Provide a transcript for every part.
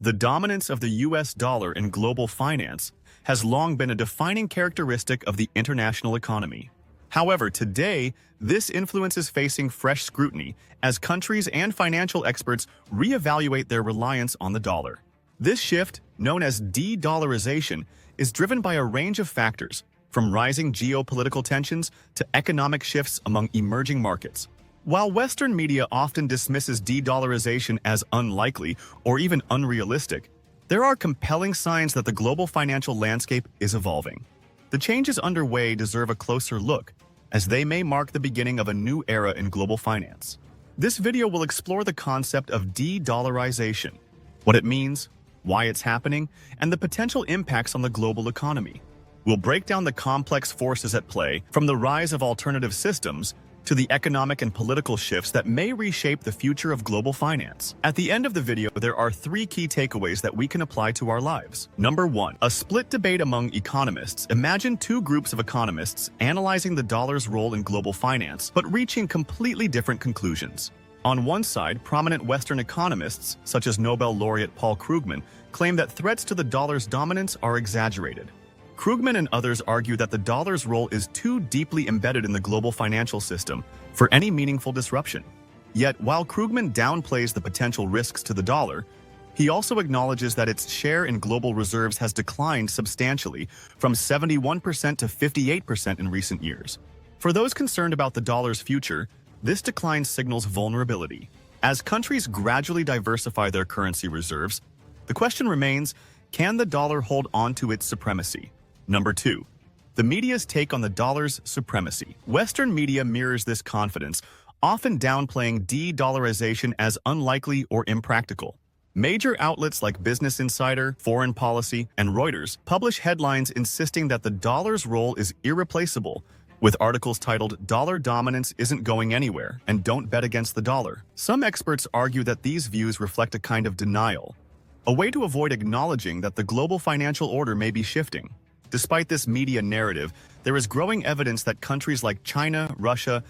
The dominance of the US dollar in global finance has long been a defining characteristic of the international economy. However, today, this influence is facing fresh scrutiny as countries and financial experts reevaluate their reliance on the dollar. This shift, known as de-dollarization, is driven by a range of factors, from rising geopolitical tensions to economic shifts among emerging markets. While Western media often dismisses de-dollarization as unlikely or even unrealistic, there are compelling signs that the global financial landscape is evolving. The changes underway deserve a closer look, as they may mark the beginning of a new era in global finance. This video will explore the concept of de-dollarization, what it means, why it's happening, and the potential impacts on the global economy. We'll break down the complex forces at play, from the rise of alternative systems to the economic and political shifts that may reshape the future of global finance. At the end of the video, there are 3 key takeaways that we can apply to our lives. Number 1, a split debate among economists. Imagine 2 groups of economists analyzing the dollar's role in global finance, but reaching completely different conclusions. On one side, prominent Western economists, such as Nobel laureate Paul Krugman, claim that threats to the dollar's dominance are exaggerated. Krugman and others argue that the dollar's role is too deeply embedded in the global financial system for any meaningful disruption. Yet, while Krugman downplays the potential risks to the dollar, he also acknowledges that its share in global reserves has declined substantially from 71% to 58% in recent years. For those concerned about the dollar's future, this decline signals vulnerability. As countries gradually diversify their currency reserves, the question remains, can the dollar hold on to its supremacy? Number 2, the media's take on the dollar's supremacy. Western media mirrors this confidence, often downplaying de-dollarization as unlikely or impractical. Major outlets like Business Insider, Foreign Policy, and Reuters publish headlines insisting that the dollar's role is irreplaceable, with articles titled "Dollar Dominance Isn't Going Anywhere" and "Don't Bet Against the Dollar." Some experts argue that these views reflect a kind of denial, a way to avoid acknowledging that the global financial order may be shifting. Despite this media narrative, there is growing evidence that countries like China, Russia,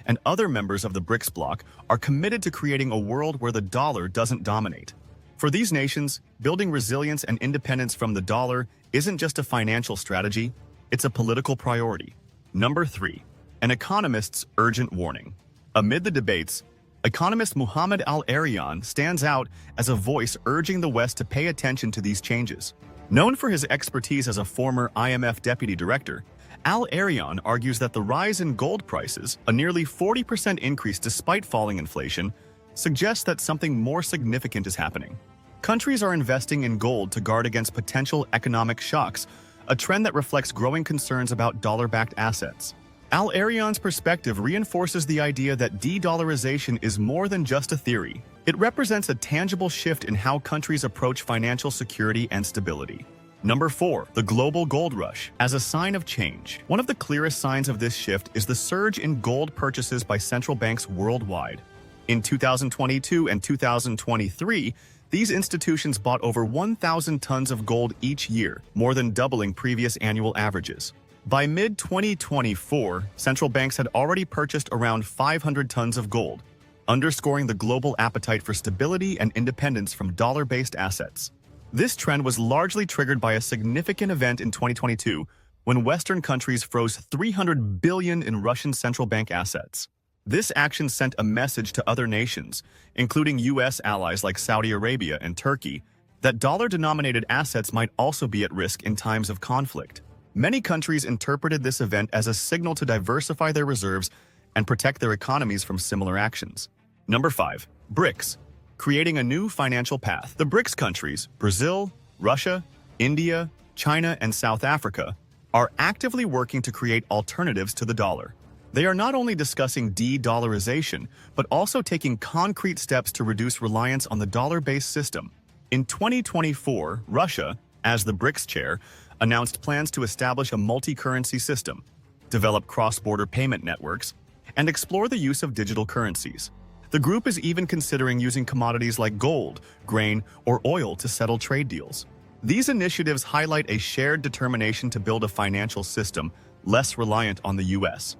and other members of the BRICS bloc are committed to creating a world where the dollar doesn't dominate. For these nations, building resilience and independence from the dollar isn't just a financial strategy, it's a political priority. Number 3, an economist's urgent warning. Amid the debates, economist Muhammad Al-Arian stands out as a voice urging the West to pay attention to these changes. Known for his expertise as a former IMF deputy director, Al-Arian argues that the rise in gold prices, a nearly 40% increase despite falling inflation, suggests that something more significant is happening. Countries are investing in gold to guard against potential economic shocks, a trend that reflects growing concerns about dollar-backed assets. Al-Arian's perspective reinforces the idea that de-dollarization is more than just a theory. It represents a tangible shift in how countries approach financial security and stability. Number 4, the global gold rush. As a sign of change, one of the clearest signs of this shift is the surge in gold purchases by central banks worldwide. In 2022 and 2023, these institutions bought over 1,000 tons of gold each year, more than doubling previous annual averages. By mid-2024, central banks had already purchased around 500 tons of gold, underscoring the global appetite for stability and independence from dollar-based assets. This trend was largely triggered by a significant event in 2022 when Western countries froze $300 billion in Russian central bank assets. This action sent a message to other nations, including U.S. allies like Saudi Arabia and Turkey, that dollar-denominated assets might also be at risk in times of conflict. Many countries interpreted this event as a signal to diversify their reserves and protect their economies from similar actions. Number 5, BRICS, creating a new financial path. The BRICS countries, Brazil, Russia, India, China, and South Africa, are actively working to create alternatives to the dollar. They are not only discussing de-dollarization, but also taking concrete steps to reduce reliance on the dollar-based system. In 2024, Russia, as the BRICS chair, announced plans to establish a multi-currency system, develop cross-border payment networks, and explore the use of digital currencies. The group is even considering using commodities like gold, grain, or oil to settle trade deals. These initiatives highlight a shared determination to build a financial system less reliant on the U.S.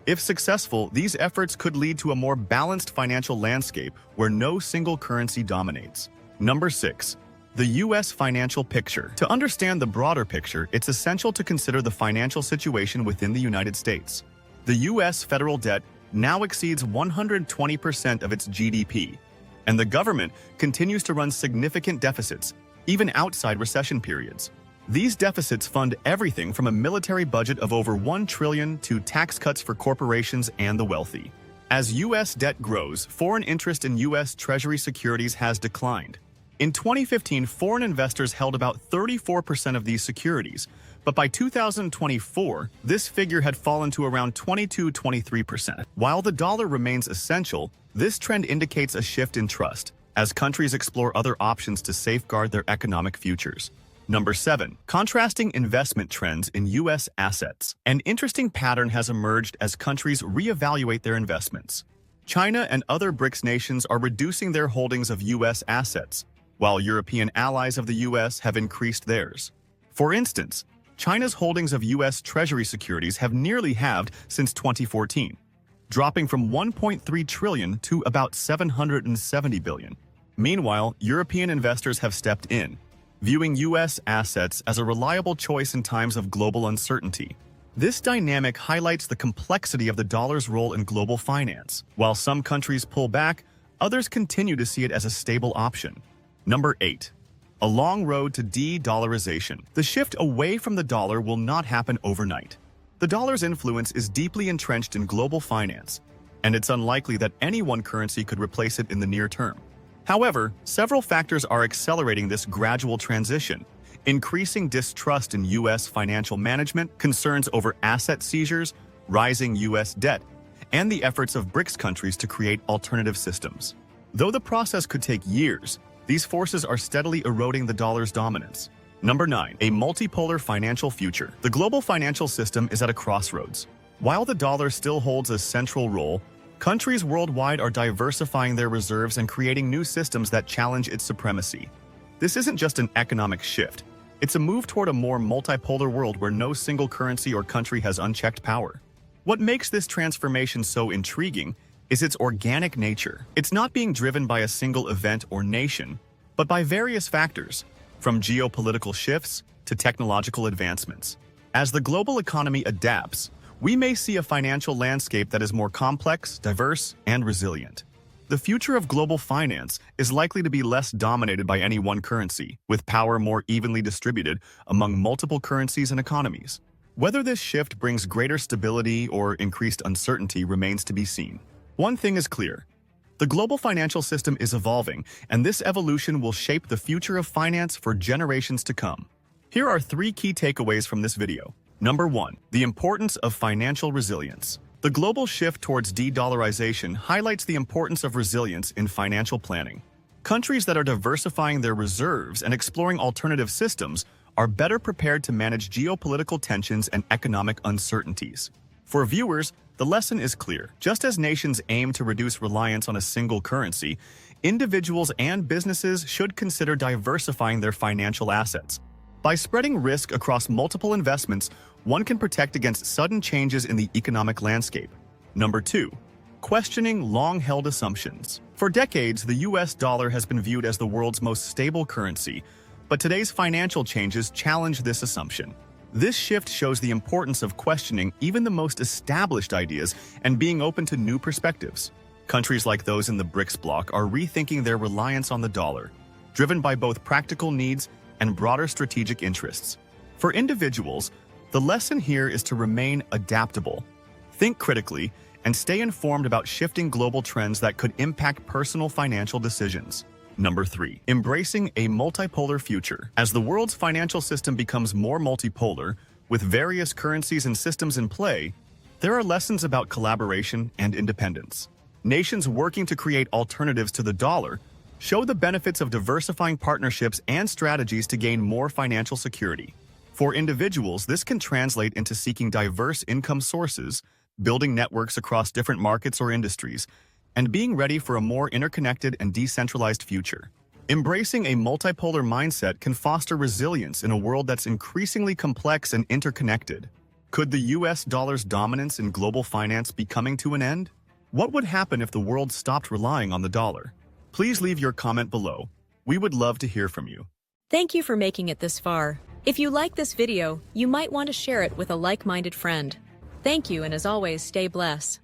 If successful, these efforts could lead to a more balanced financial landscape where no single currency dominates. Number 6. The U.S. financial picture. To understand the broader picture, it's essential to consider the financial situation within the United States. The U.S. federal debt now exceeds 120% of its GDP, and the government continues to run significant deficits, even outside recession periods. These deficits fund everything from a military budget of over $1 trillion to tax cuts for corporations and the wealthy. As U.S. debt grows, foreign interest in U.S. Treasury securities has declined. In 2015, foreign investors held about 34% of these securities, but by 2024, this figure had fallen to around 22–23%. While the dollar remains essential, this trend indicates a shift in trust, as countries explore other options to safeguard their economic futures. Number 7. Contrasting investment trends in U.S. assets. An interesting pattern has emerged as countries reevaluate their investments. China and other BRICS nations are reducing their holdings of U.S. assets, while European allies of the U.S. have increased theirs. For instance, China's holdings of U.S. Treasury securities have nearly halved since 2014, dropping from $1.3 trillion to about $770 billion. Meanwhile, European investors have stepped in, viewing U.S. assets as a reliable choice in times of global uncertainty. This dynamic highlights the complexity of the dollar's role in global finance. While some countries pull back, others continue to see it as a stable option. Number 8. A long road to de-dollarization. The shift away from the dollar will not happen overnight. The dollar's influence is deeply entrenched in global finance, and it's unlikely that any one currency could replace it in the near term. However, several factors are accelerating this gradual transition: increasing distrust in U.S. financial management, concerns over asset seizures, rising U.S. debt, and the efforts of BRICS countries to create alternative systems. Though the process could take years, these forces are steadily eroding the dollar's dominance. Number 9. A multipolar financial future. The global financial system is at a crossroads. While the dollar still holds a central role, countries worldwide are diversifying their reserves and creating new systems that challenge its supremacy. This isn't just an economic shift. It's a move toward a more multipolar world where no single currency or country has unchecked power. What makes this transformation so intriguing is its organic nature. It's not being driven by a single event or nation, but by various factors, from geopolitical shifts to technological advancements. As the global economy adapts, we may see a financial landscape that is more complex, diverse, and resilient. The future of global finance is likely to be less dominated by any one currency, with power more evenly distributed among multiple currencies and economies. Whether this shift brings greater stability or increased uncertainty remains to be seen. One thing is clear: the global financial system is evolving, and this evolution will shape the future of finance for generations to come. Here are 3 key takeaways from this video. Number 1. The importance of financial resilience. The global shift towards de-dollarization highlights the importance of resilience in financial planning. Countries that are diversifying their reserves and exploring alternative systems are better prepared to manage geopolitical tensions and economic uncertainties. For viewers, the lesson is clear. Just as nations aim to reduce reliance on a single currency, individuals and businesses should consider diversifying their financial assets. By spreading risk across multiple investments, one can protect against sudden changes in the economic landscape. Number 2. Questioning long-held assumptions. For decades, the US dollar has been viewed as the world's most stable currency, but today's financial changes challenge this assumption. This shift shows the importance of questioning even the most established ideas and being open to new perspectives. Countries like those in the BRICS bloc are rethinking their reliance on the dollar, driven by both practical needs and broader strategic interests. For individuals, the lesson here is to remain adaptable, think critically, and stay informed about shifting global trends that could impact personal financial decisions. Number 3. Embracing a multipolar future. As the world's financial system becomes more multipolar, with various currencies and systems in play, there are lessons about collaboration and independence. Nations working to create alternatives to the dollar show the benefits of diversifying partnerships and strategies to gain more financial security. For individuals, this can translate into seeking diverse income sources, building networks across different markets or industries, and being ready for a more interconnected and decentralized future. Embracing a multipolar mindset can foster resilience in a world that's increasingly complex and interconnected. Could the US dollar's dominance in global finance be coming to an end? What would happen if the world stopped relying on the dollar? Please leave your comment below. We would love to hear from you. Thank you for making it this far. If you like this video, you might want to share it with a like-minded friend. Thank you, and as always, stay blessed.